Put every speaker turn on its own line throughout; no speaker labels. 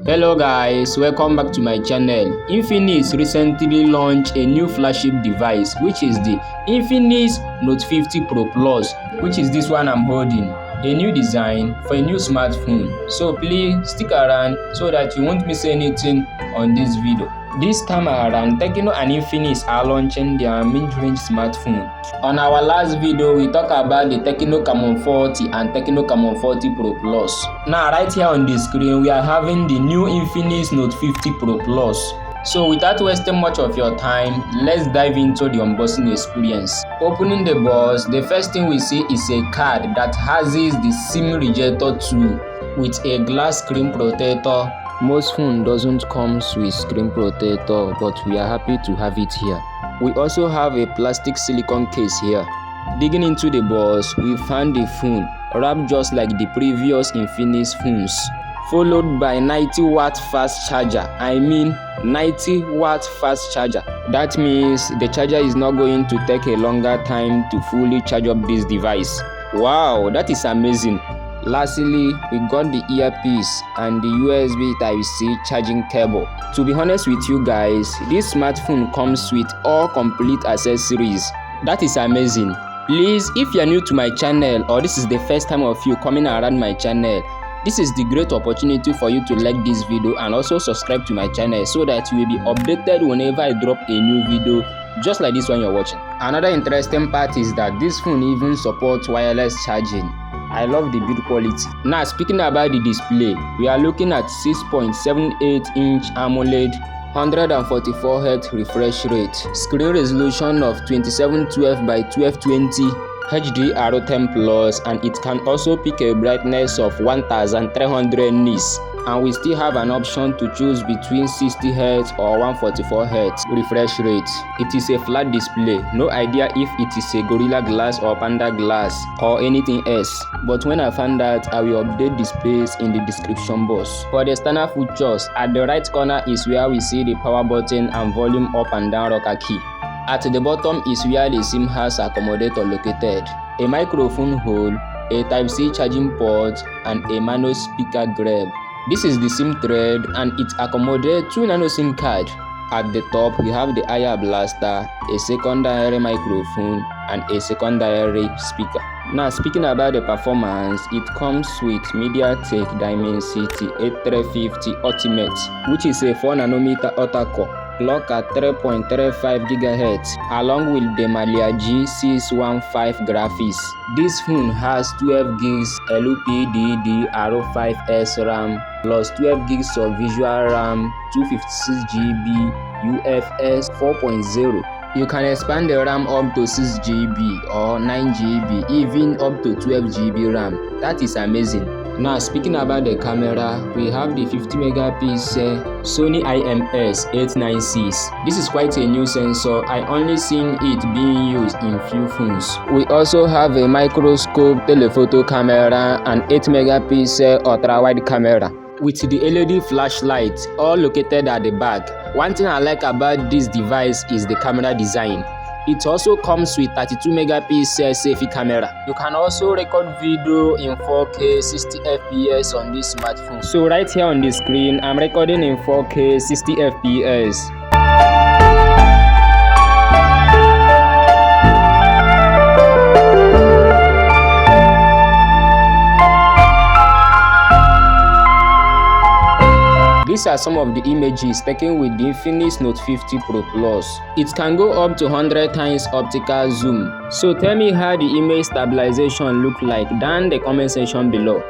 Hello guys, welcome back to my channel. Infinix recently launched a new flagship device, which is the Infinix Note 50 Pro Plus, which is this one I'm holding. A new design for a new smartphone. So please stick around so that you won't miss anything on this video. This time around, Tecno and Infinix are launching their mid-range smartphone. On our last video, we talked about the Tecno Camon 40 and Tecno Camon 40 Pro Plus. Now, right here on the screen, we are having the new Infinix Note 50 Pro Plus. So without wasting much of your time, let's dive into the unboxing experience. Opening the box, the first thing we see is a card that has the SIM rejector tool with a glass screen protector. Most phone doesn't come with screen protector, but we are happy to have it here. We also have a plastic silicone case here. Digging into the box, we found the phone wrapped just like the previous Infinix phones, followed by 90-watt fast charger. 90-watt fast charger. That means the charger is not going to take a longer time to fully charge up this device. Wow, that is amazing. Lastly, we got the earpiece and the USB Type-C charging cable. To be honest with you guys, this smartphone comes with all complete accessories. That is amazing. Please, if you are new to my channel or this is the first time of you coming around my channel, this is the great opportunity for you to like this video and also subscribe to my channel so that you will be updated whenever I drop a new video just like this one you're watching. Another interesting part is that this phone even supports wireless charging. I love the build quality. Now, speaking about the display, we are looking at 6.78-inch AMOLED, 144Hz refresh rate, screen resolution of 2712 by 1220, HDR10 Plus, and it can also pick a brightness of 1300 nits. And we still have an option to choose between 60Hz or 144Hz refresh rate. It is a flat display. No idea if it is a Gorilla Glass or Panda Glass or anything else. But when I find out, I will update the space in the description box. For the standard features, at the right corner is where we see the power button and volume up and down rocker key. At the bottom is where the SIM has accommodator located, a microphone hole, a Type-C charging port, and a nano speaker grab. This is the SIM thread and it accommodates 2 nano SIM cards. At the top, we have the IR blaster, a secondary microphone, and a secondary speaker. Now, speaking about the performance, it comes with MediaTek Dimensity 8350 Ultimate, which is a 4nm octa-core. Clock at 3.35 GHz along with the Naria G615 graphics. This phone has 12 gigs LPDDR5S RAM plus 12 gigs of visual RAM, 256 GB UFS 4.0. You can expand the RAM up to 6 GB or 9 GB, even up to 12 GB RAM. That is amazing. Now, speaking about the camera, we have the 50 megapixel Sony IMX896. This is quite a new sensor. I only seen it being used in few phones. We also have a microscope telephoto camera and 8 megapixel ultra-wide camera with the LED flashlight all located at the back. One thing I like about this device is the camera design. It also comes with 32 megapixel selfie camera. You can also record video in 4K 60 FPS on this smartphone. So right here on the screen, I'm recording in 4K 60 FPS. These are some of the images taken with the Infinix Note 50 Pro Plus. It can go up to 100 times optical zoom. So tell me how the image stabilization look like down the comment section below.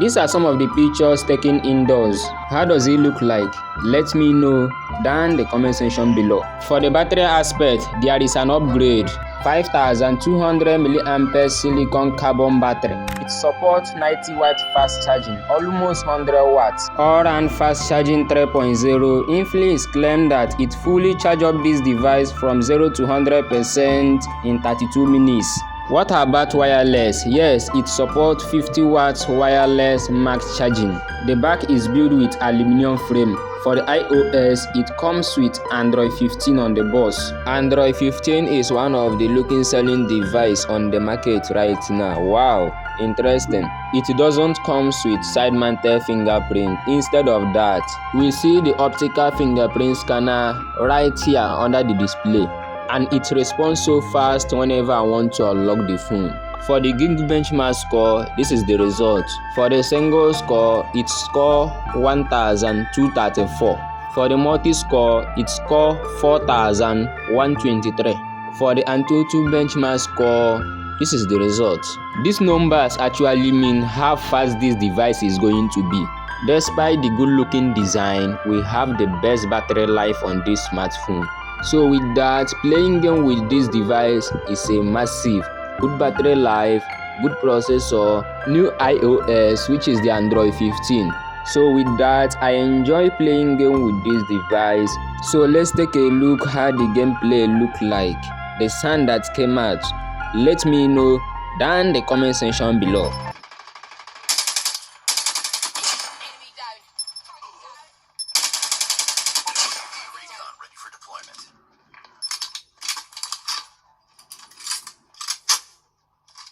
These are some of the pictures taken indoors. How does it look like? Let me know down the comment section below. For the battery aspect, there is an upgrade. 5200 mAh silicon carbon battery. It supports 90 watt fast charging, almost 100 watts. All-round fast charging 3.0. Infinix claimed that it fully charges up this device from 0 to 100% in 32 minutes. What about wireless? Yes, it supports 50 watts wireless max charging. The back is built with aluminum frame. For the iOS, it comes with Android 15 on the box. Android 15 is one of the looking selling device on the market right now. Wow, interesting. It doesn't come with side-mounted fingerprint. Instead of that, we see the optical fingerprint scanner right here under the display, and it responds so fast whenever I want to unlock the phone. For the Geek benchmark score, this is the result. For the single score, it score 1234. For the multi-score, it score 4123. For the Antutu benchmark score, this is the result. These numbers actually mean how fast this device is going to be. Despite the good-looking design, we have the best battery life on this smartphone. So with that, playing game with this device is a massive. Good battery life, good processor, new iOS, which is the Android 15. So with that, I enjoy playing game with this device. So let's take a look how the gameplay look like. The sound that came out. Let me know down in the comment section below.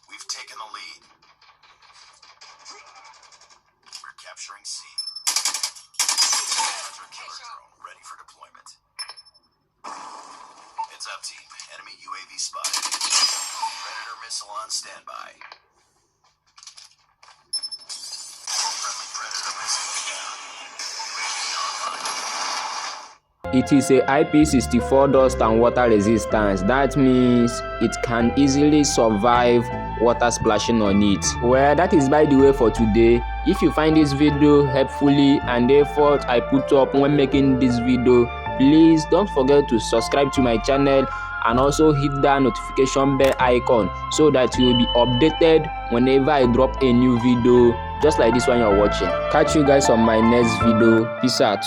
We've taken the lead. We're capturing C. Hunter killer drone ready for deployment. Heads up, team. Enemy UAV spotted. Predator missile on standby. Friendly Predator missile down. UAV online.
It is a IP64 dust and water resistance. That means it can easily survive water splashing on it. Well, that is by the way for today. If you find this video helpfully and the effort I put up when making this video, please don't forget to subscribe to my channel and also hit that notification bell icon so that you will be updated whenever I drop a new video just like this one you're watching. Catch you guys on my next video. Peace out.